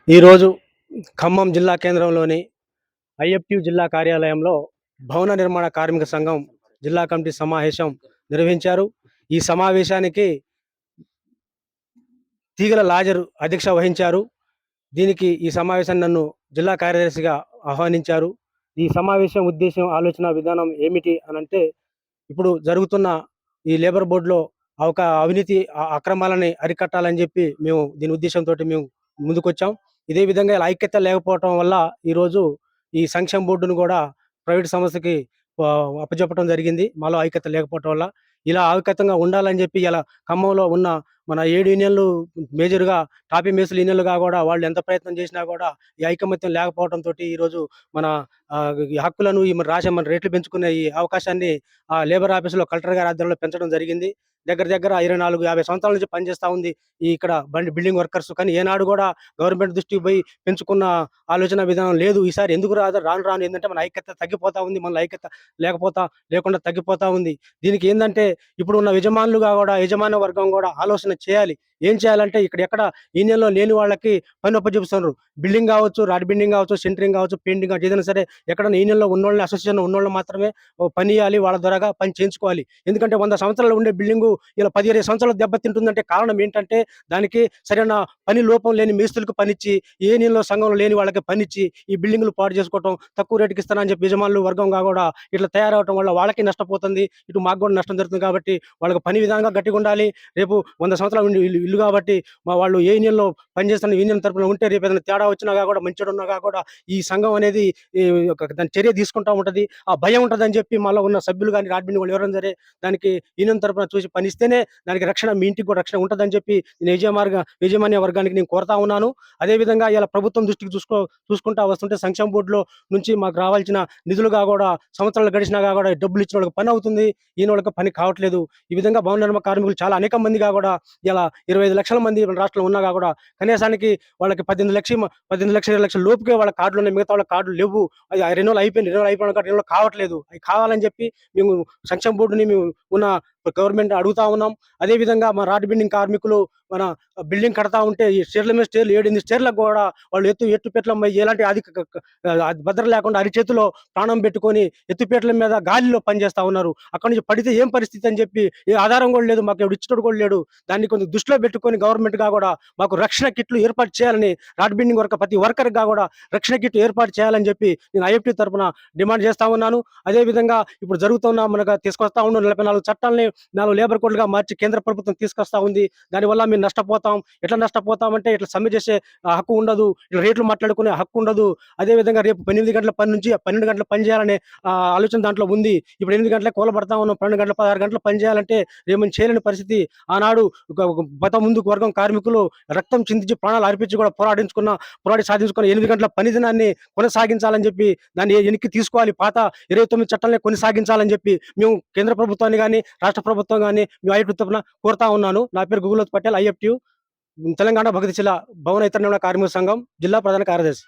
ఈరోజు ఖమ్మం జిల్లా కేంద్రంలోని ఐఎఫ్‌టియు జిల్లా కార్యాలయంలో భవన నిర్మాణ కార్మిక సంఘం జిల్లా కమిటీ సమావేశం నిర్వహించారు. ఈ సమావేశానికి తీగల లాజరు అధ్యక్షత వహించారు. ఈ సమావేశాన్ని నన్ను జిల్లా కార్యదర్శిగా ఆహ్వానించారు. ఈ సమావేశం ఉద్దేశం, ఆలోచన విధానం ఏమిటి అనంటే, ఇప్పుడు జరుగుతున్న ఈ లేబర్ బోర్డ్‌లో అవినీతి అక్రమాలని అరికట్టాలని చెప్పి దీని ఉద్దేశంతోటి మేము ముందుకొచ్చాం. ఇదే విధంగా ఇలా ఐక్యత లేకపోవటం వల్ల ఈరోజు ఈ సంక్షేమ బోర్డును కూడా ప్రైవేట్ సంస్థకి అప్పజెప్పడం జరిగింది. మాలో ఐక్యత లేకపోవటం వల్ల. ఇలా ఐక్యతంగా ఉండాలని చెప్పి ఇలా ఖమ్మంలో ఉన్న మన 7 యూనియన్‌లు మేజర్‌గా టాపీ మేస్త్రీల యూనియన్‌లుగా కూడా వాళ్ళు ఎంత ప్రయత్నం చేసినా కూడా ఈ ఐకమత్యం లేకపోవడంతోటి ఈరోజు మన ఈ హక్కులను మన రేట్లు పెంచుకునే ఈ అవకాశాన్ని లేబర్ ఆఫీస్‌లో కలెక్టర్ గారి ఆధ్వర్యంలో పెంచడం జరిగింది. దగ్గర దగ్గర 24, 50 సంవత్సరాల నుంచి పనిచేస్తా ఉంది ఇక్కడ బిల్డింగ్ వర్కర్స్. కానీ ఏనాడు కూడా గవర్నమెంట్ దృష్టికి పోయి పెంచుకున్న ఆలోచన విధానం లేదు. ఈసారి ఎందుకు రాను రాను ఏందంటే మన ఐక్యత తగ్గిపోతా ఉంది. మన ఐక్యత లేకుండా తగ్గిపోతా ఉంది. దీనికి ఏందంటే ఇప్పుడు ఉన్న యజమాన వర్గం కూడా ఆలోచన చేయాలి. ఏం చేయాలంటే ఎక్కడ యూనియన్‌లో లేని వాళ్ళకి పని అప్పజెపుతున్నారు. బిల్డింగ్ కావచ్చు, రాడ్ బిల్డింగ్ కావచ్చు, సెంటరింగ్ కావచ్చు, పెయింటింగ్ కావచ్చు, ఏదైనా సరే ఎక్కడైనా యూనియన్‌లో ఉన్నోళ్ళని, అసోసియేషన్‌లో ఉన్నోళ్ళని మాత్రమే పని ఇయ్యాలి. వాళ్ళ ద్వారాగా పని చేయించుకోవాలి. ఎందుకంటే 100 సంవత్సరాలు ఉండే బిల్డింగు ఇలా 10, 20 సంవత్సరాలు దెబ్బతింటుందంటే కారణం ఏంటంటే, దానికి సరైన పని లోపం లేని మేస్త్రులకు పనిచ్చి, ఏ యూనియన్‌లో సంఘంలో లేని వాళ్ళకి పనిచ్చి ఈ బిల్డింగులు పాడు చేసుకోవటం, తక్కువ రేటుకి ఇస్తానని చెప్పి యజమానులు వర్గంగా కూడా ఇట్లా తయారవటం వల్ల వాళ్ళకి నష్టపోతుంది. ఇటు మాకు కూడా నష్టం జరుగుతుంది. కాబట్టి వాళ్ళకి పని విధానంగా గట్టిగా ఉండాలి. రేపు 100 సంవత్సరాలు ఉండే ఇల్లు కాబట్టి వాళ్ళు ఏ యూనియన్‌లో పనిచేస్తున్న యూనియన్ తరపున ఉంటే రేపు ఏదైనా తేడా వచ్చినా కూడా, మంచోడున్నా కూడా ఈ సంఘం అనేది దాని చర్య తీసుకుంటా ఉంటది. ఆ భయం ఉంటదని చెప్పి మాలో ఉన్న సభ్యులు గాని, రాడ్మిన్ వాళ్ళు ఎవరైనా సరే దానికి యూనియన్ తరపున చూసి పనిస్తేనే దానికి రక్షణ, మీ ఇంటికి కూడా రక్షణ ఉంటదని చెప్పి యాజమాన్య వర్గానికి నేను కోరుతా ఉన్నాను. అదేవిధంగా ఇలా ప్రభుత్వం దృష్టికి చూసుకుంటా వస్తుంటే సంక్షేమ బోర్డులో నుంచి మాకు రావాల్సిన నిధులుగా కూడా సంవత్సరాలు గడిచినాగా కూడా డబ్బులు ఇచ్చిన వాళ్ళకి పని అవుతుంది. ఈయన వాళ్ళకి పని కావట్లేదు. ఈ విధంగా భవన నిర్మాణ కార్మికులు చాలా అనేక మందిగా కూడా ఇలా 25 లక్షల మంది మన రాష్ట్రంలో ఉన్నాగా కూడా కనీసానికి వాళ్ళకి 18 లక్షల 20 లక్షల లోపుకే వాళ్ళ కార్డులు ఉన్నాయి. మిగతా వాళ్ళ కార్డులు లేవు. అది రెన్యువల్ అయిపోయింది. రెన్యువల్ కావట్లేదు. అవి కావాలని చెప్పి మేము సంక్షేమ బోర్డుని ఉన్న గవర్నమెంట్ అడుగుతా ఉన్నాం. అదే విధంగా మా రాడ్ బిల్డింగ్ కార్మికులు మన బిల్డింగ్ కడతా ఉంటే ఈ స్టేర్ల మీద స్టేర్లు 7 స్టేర్లకు కూడా వాళ్ళు ఎత్తుపేటల ఎలాంటి భద్రత లేకుండా అరిచేతిలో ప్రాణం పెట్టుకొని ఎత్తుపేటల మీద గాలిలో పనిచేస్తా ఉన్నారు. అక్కడి నుంచి పడితే ఏం పరిస్థితి అని చెప్పి ఏ ఆధారం కూడా లేదు. మాకు ఎవడు ఇచ్చేటోడు కూడా లేడు. దాన్ని కొంచెం దృష్టిలో పెట్టుకొని గవర్నమెంట్ గా కూడా మాకు రక్షణ కిట్లు ఏర్పాటు చేయాలని, రాడ్ బిల్డింగ్ ప్రతి వర్కర్ గా కూడా రక్షణ కిట్లు ఏర్పాటు చేయాలని చెప్పి నేను ఐఎఫ్టీ తరఫున డిమాండ్ చేస్తా ఉన్నాను. అదే విధంగా ఇప్పుడు జరుగుతున్న మనకు తీసుకొస్తా ఉన్న 44 చట్టాలని 4 లేబర్ కోడ్లుగా మార్చి కేంద్ర ప్రభుత్వం తీసుకొస్తా ఉంది. దానివల్ల మేము నష్టపోతాం. ఎట్లా నష్టపోతామంటే ఇట్లా సమ్మె చేసే హక్కు ఉండదు. ఇట్లా రేట్లు మాట్లాడుకునే హక్కు ఉండదు. అదే విధంగా రేపు 8 గంటల పని నుంచి 12 గంటల పని చేయాలనే ఆలోచన దాంట్లో ఉంది. ఇప్పుడు 8 గంటలకు కూలబడతా ఉన్నాం. 12 గంటలు 16 గంటలు పని చేయాలంటే రేపు చేయలేని పరిస్థితి. ఆనాడు ముందుకు వర్గం కార్మికులు రక్తం చిందించి ప్రాణాలు అర్పించి కూడా పోరాడి సాధించుకున్న 8 గంటల పని దినాన్ని కొనసాగించాలని చెప్పి దాన్ని వెనక్కి తీసుకోవాలి. పాత 29 చట్టాలని కొనసాగించాలని చెప్పి మేము కేంద్ర ప్రభుత్వాన్ని కానీ, రాష్ట్ర ప్రభుత్వం కానీ మేము ఐఎఫ్టీ తరపున కోరుతా ఉన్నాను. నా పేరు గుగులోత్ పటేల్, ఐఎఫ్టీ తెలంగాణ భగతశిల భవన ఇతర నిర్మాణ కార్మిక సంఘం జిల్లా ప్రధాన కార్యదర్శి.